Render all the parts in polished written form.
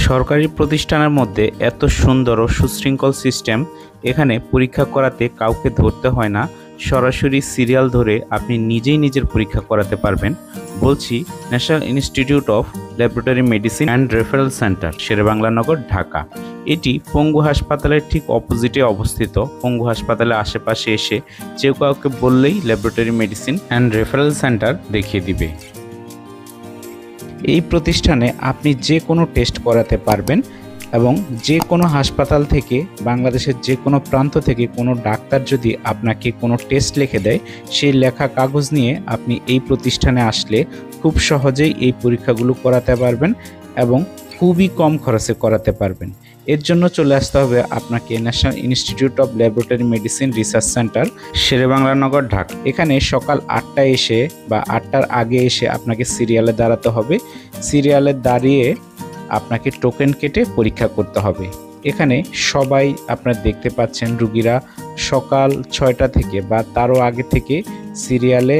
সরকারি প্রতিষ্ঠানের মধ্যে এত সুন্দর ও সুশৃঙ্খল সিস্টেম। এখানে পরীক্ষা করাতে কাউকে ধরতে হয় না, সরাসরি সিরিয়াল ধরে আপনি নিজেই নিজের পরীক্ষা করাতে পারবেন। বলছি national institute of laboratory medicine and referral centre, Sher-e-Bangla Nagar, Dhaka. এটি পঙ্গু হাসপাতালের ঠিক অপোজিটে অবস্থিত। পঙ্গু হাসপাতালের আশেপাশে এসে যে কাউকে বললেই laboratory medicine and referral centre দেখিয়ে দিবে। এই প্রতিষ্ঠানে আপনি যে কোনো টেস্ট করাতে পারবেন এবং যে কোনো হাসপাতাল থেকে, বাংলাদেশের যে কোনো প্রান্ত থেকে কোনো ডাক্তার যদি আপনাকে কোনো টেস্ট লিখে দেয়, সেই লেখা কাগজ নিয়ে আপনি এই প্রতিষ্ঠানে আসলে খুব সহজেই এই পরীক্ষাগুলো করাতে পারবেন এবং খুবই কম খরচে করাতে পারবেন। এর জন্য চলে আসতে হবে আপনাকে national institute of laboratory medicine research centre, Sher-e-Bangla Nagar, Dhaka. এখানে সকাল 8টায় এসে বা 8টার আগে এসে আপনাকে সিরিয়ালে দাঁড়াতে হবে। সিরিয়ালে দাঁড়িয়ে আপনাকে টোকেন কেটে পরীক্ষা করতে হবে। এখানে সবাই আপনারা দেখতে পাচ্ছেন, রুগীরা সকাল 6টা থেকে বা তারও আগে থেকে সিরিয়ালে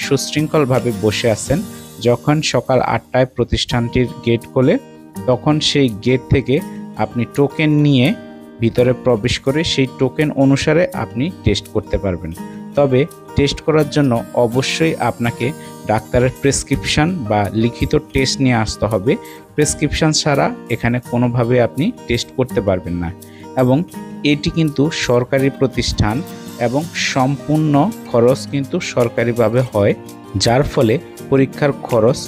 সুশৃঙ্খলভাবে বসে আছেন। যখন সকাল 8টায় প্রতিষ্ঠানটির গেট খোলে, তখন সেই গেট থেকে আপনি টোকেন নিয়ে ভিতরে প্রবেশ করে সেই টোকেন অনুসারে আপনি টেস্ট করতে পারবেন। তবে টেস্ট করার জন্য অবশ্যই আপনাকে ডাক্তারের প্রেসক্রিপশান বা লিখিত টেস্ট নিয়ে আসতে হবে। প্রেসক্রিপশান ছাড়া এখানে কোনোভাবে আপনি টেস্ট করতে পারবেন না। এবং এটি কিন্তু সরকারি প্রতিষ্ঠান এবং সম্পূর্ণ খরচ কিন্তু সরকারিভাবে হয়, যার ফলে পরীক্ষার খরচ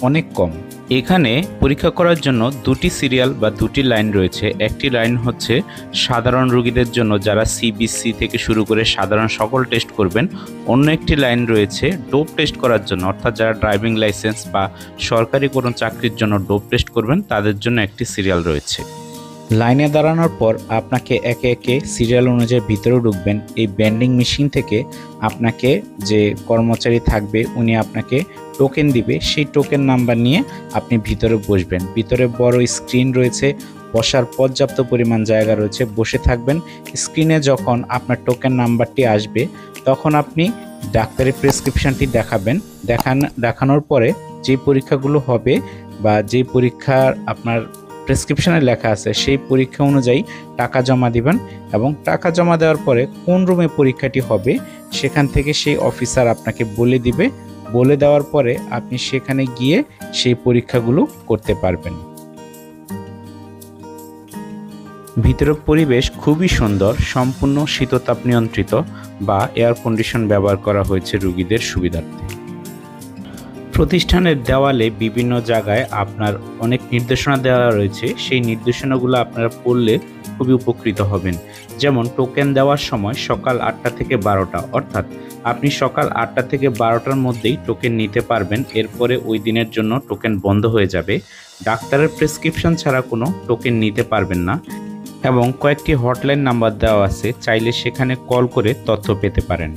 অনেক কম। এখানে পরীক্ষা করার জন্য দুটি সিরিয়াল বা দুটি লাইন রয়েছে। একটি লাইন হচ্ছে সাধারণ রোগীদের জন্য, যারা সিবিসি থেকে শুরু করে সাধারণ সকল টেস্ট করবেন। অন্য একটি লাইন রয়েছে ডোপ টেস্ট করার জন্য, অর্থাৎ যারা ড্রাইভিং লাইসেন্স বা সরকারি কোনো চাকরির জন্য ডোপ টেস্ট করবেন, তাদের জন্য একটি সিরিয়াল রয়েছে। লাইনে দাঁড়ানোর পর আপনাকে একে একে সিরিয়াল অনুযায়ী ভিতরে ঢুকবেন। এই ভেন্ডিং মেশিন থেকে আপনাকে যে কর্মচারী থাকবে, উনি আপনাকে টোকেন দিবে। সেই টোকেন নাম্বার নিয়ে আপনি ভিতরে বসবেন। ভিতরে বড় স্ক্রিন রয়েছে, বসার পর্যাপ্ত পরিমাণ জায়গা রয়েছে, বসে থাকবেন। স্ক্রিনে যখন আপনার টোকেন নাম্বারটি আসবে, তখন আপনি ডাক্তারের প্রেসক্রিপশনটি দেখানোর পরে যে পরীক্ষাগুলো হবে বা যে পরীক্ষার আপনার প্রেসক্রিপশনে লেখা আছে, সেই পরীক্ষা অনুযায়ী টাকা জমা দিবেন। এবং টাকা জমা দেওয়ার পরে কোন রুমে পরীক্ষাটি হবে সেখান থেকে সেই অফিসার আপনাকে বলে দিবে। বলে দেওয়ার পরে আপনি সেখানে গিয়ে সেই পরীক্ষাগুলো করতে পারবেন। ভিতরের পরিবেশ খুবই সুন্দর, সম্পূর্ণ শীততাপ নিয়ন্ত্রিত বা এয়ার কন্ডিশন ব্যবহার করা হয়েছে রোগীদের সুবিধার্থে। প্রতিষ্ঠানের দেওয়ালে বিভিন্ন জায়গায় আপনার অনেক নির্দেশনা দেওয়া রয়েছে। সেই নির্দেশনাগুলো আপনারা পড়লে খুবই উপকৃত হবেন। যেমন টোকেন দেওয়ার সময় সকাল 8টা থেকে 12টা, অর্থাৎ আপনি সকাল 8টা থেকে 12টার মধ্যেই টোকেন নিতে পারবেন। এরপরে ওই দিনের জন্য টোকেন বন্ধ হয়ে যাবে। ডাক্তারের প্রেসক্রিপশন ছাড়া কোনো টোকেন নিতে পারবেন না। এবং কয়েকটি হটলাইন নাম্বার দেওয়া আছে, চাইলে সেখানে কল করে তথ্য পেতে পারেন।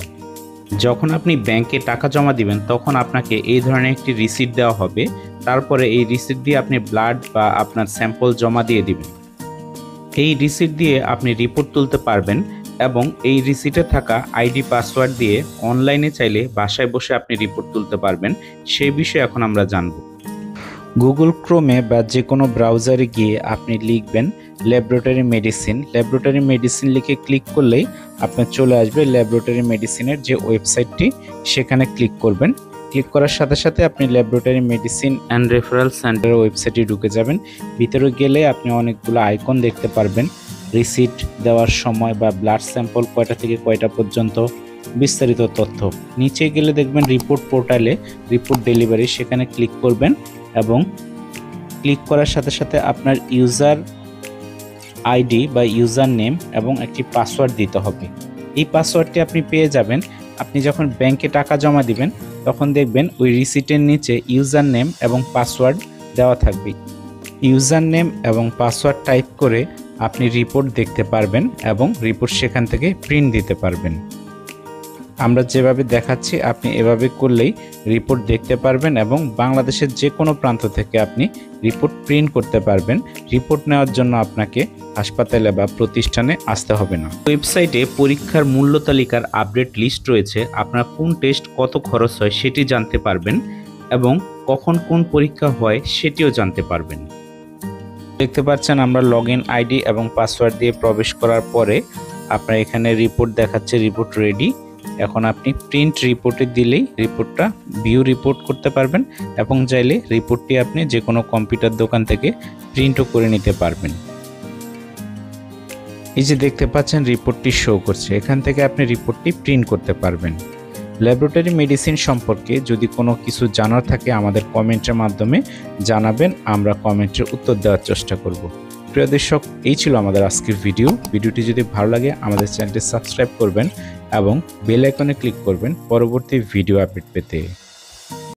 যখন আপনি ব্যাংকে টাকা জমা দিবেন, তখন আপনাকে এই ধরনের একটি রিসিট দেওয়া হবে। তারপরে এই রিসিট দিয়ে আপনি ব্লাড বা আপনার স্যাম্পল জমা দিয়ে দিবেন। এই রিসিট দিয়ে আপনি রিপোর্ট তুলতে পারবেন এবং এই রিসিটে থাকা আইডি পাসওয়ার্ড দিয়ে অনলাইনে চাইলে বাসায় বসে আপনি রিপোর্ট তুলতে পারবেন। সেই বিষয়ে এখন আমরা জানব। গুগল ক্রোমে বা যে কোনো ব্রাউজারে গিয়ে আপনি লিখবেন ল্যাবরেটরি মেডিসিন। ল্যাবরেটরি মেডিসিন লিখে ক্লিক করলেই আপনার চলে আসবে ল্যাবরেটরি মেডিসিনের যে ওয়েবসাইটটি, সেখানে ক্লিক করবেন। ক্লিক করার সাথে সাথে আপনি ল্যাবরেটরি মেডিসিন অ্যান্ড রেফারেল সেন্টারের ওয়েবসাইটে ঢুকে যাবেন। ভিতরে গেলে আপনি অনেকগুলো আইকন দেখতে পারবেন, রিসিট দেওয়ার সময় বা ব্লাড স্যাম্পল কয়টা থেকে কয়টা পর্যন্ত, বিস্তারিত তথ্য। নিচে গেলে দেখবেন রিপোর্ট পোর্টালে রিপোর্ট ডেলিভারি, সেখানে ক্লিক করবেন এবং ক্লিক করার সাথে সাথে আপনার ইউজার আইডি বা ইউজার নেম এবং একটি পাসওয়ার্ড দিতে হবে। এই পাসওয়ার্ডটি আপনি পেয়ে যাবেন। আপনি যখন ব্যাংকে টাকা জমা দিবেন, তখন দেখবেন ওই রিসিটের নিচে ইউজার নেম এবং পাসওয়ার্ড দেওয়া থাকবে। ইউজার নেম এবং পাসওয়ার্ড টাইপ করে আপনি রিপোর্ট দেখতে পারবেন এবং রিপোর্ট সেখান থেকে প্রিন্ট দিতে পারবেন। আমরা যেভাবে দেখাচ্ছি আপনি এভাবে করলেই রিপোর্ট দেখতে পারবেন এবং বাংলাদেশের যে কোনো প্রান্ত থেকে আপনি রিপোর্ট প্রিন্ট করতে পারবেন। রিপোর্ট নেওয়ার জন্য আপনাকে হাসপাতালে বা প্রতিষ্ঠানে আসতে হবে না। ওয়েবসাইটে পরীক্ষার মূল্য তালিকার আপডেট লিস্ট রয়েছে। আপনার কোন টেস্ট কত খরচ হয় সেটি জানতে পারবেন এবং কখন কোন পরীক্ষা হয় সেটিও জানতে পারবেন। দেখতে পাচ্ছেন আমরা লগইন আইডি এবং পাসওয়ার্ড দিয়ে প্রবেশ করার পরে আপনার এখানে রিপোর্ট দেখাচ্ছে, রিপোর্ট রেডি। এখন আপনি প্রিন্ট রিপোর্টে দিলেই রিপোর্টটা ভিউ রিপোর্ট করতে পারবেন এবং চাইলে রিপোর্টটি আপনি যে কোনো কম্পিউটার দোকান থেকে প্রিন্টও করে নিতে পারবেন। এই যে দেখতে পাচ্ছেন রিপোর্টটি শো করছে, এখান থেকে আপনি রিপোর্টটি প্রিন্ট করতে পারবেন। ল্যাবরেটরি মেডিসিন সম্পর্কে যদি কোনো কিছু জানার থাকে আমাদের কমেন্টের মাধ্যমে জানাবেন, আমরা কমেন্টের উত্তর দেওয়ার চেষ্টা করব। প্রিয় দর্শক, এই ছিল আমাদের আজকের ভিডিওটি যদি ভালো লাগে আমাদের চ্যানেলটি সাবস্ক্রাইব করবেন এবং বেল আইকনে ক্লিক করবেন পরবর্তী ভিডিও আপডেট পেতে।